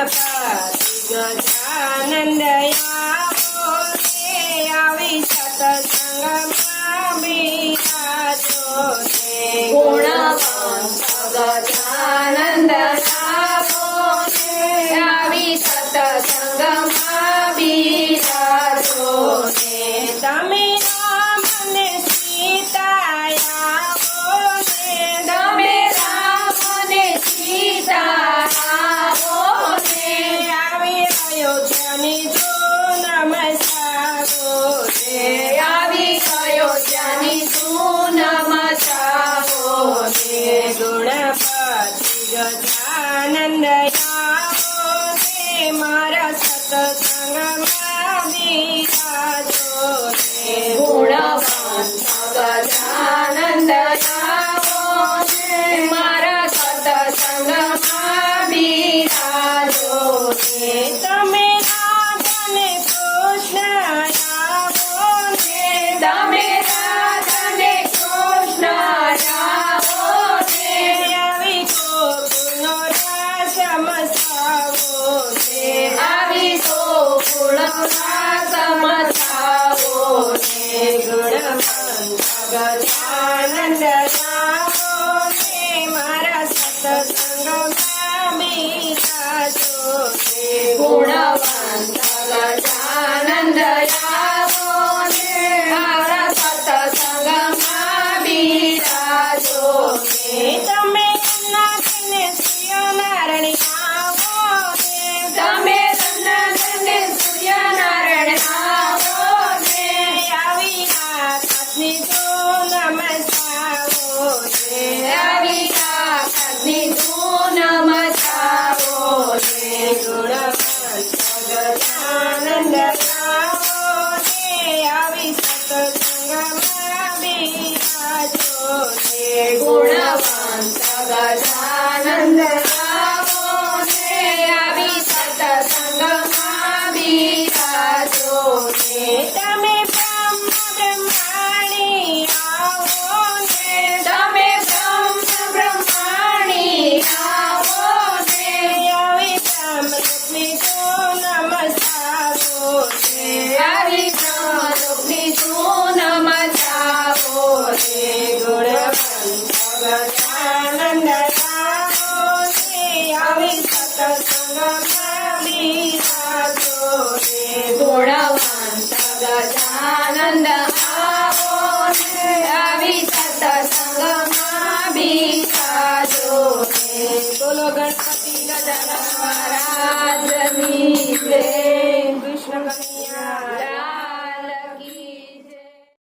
ગણપતિ ગજાનંદ આવો રે આવી સત્સંગમાં બિરાજો રે ગુણવંત ગજાનંદ આવો રે આવી સત્સંગમાં બિરાજો રે તમે રામ ને સીતા આવો રે તમે રામ ને સીતા આવો રે આવી અયોધ્યાની જો નમસ્કારો રે આવી અયોધ્યાની ધૂન મચાવો રે ગણપતિ ગજાનંદ આવો રે મારા સત્સંગમાં બિરાજો રે ગુણવંત ગજાનંદ આવો રે મારા સત્સંગમાં બિરાજો રે તમે રાધાને કૃષ્ણ આવો રે તમે રાધાને કૃષ્ણ આવો રે આવી ગોકુળનો રાસ મચાવો રે આવી ગોકુળનો રાસ મચાવો રે ગણપત ગજાનંદ આવો રે મારા સત્સંગમાં બિરાજો રે ગુણવંત ગજાનંદ આવો રે મારા સત્સંગમાં બિરાજો રે તમે નાથને સૂર્યનારાયણ આવો રે તમે સન્નાથને સૂર્યનારાયણ આવો રે આવી આકાશની જો નમસ્કારો રે આવી આકાશની ધૂન મચાવો રે ગુણવંત ગજાનંદ આવો રે આવી સત્સંગમાં બિરાજો રે ગુણવંત ગજાનંદ આવો રે આવી સત્સંગમાં બિરાજો રે તમે બ્રહ્માણી આવો રે તમે બ્રહ્માણી આવો રે આવી બ્રહ્મરૂપની જો નમસ્કારો રે આવી બ્રહ્મરૂપની ધૂન મચાવો રે ગુણવંત ગજાનંદ આવો રે આવી સત્સંગમાં બિરાજો રે ગુણવંત ગજાનંદ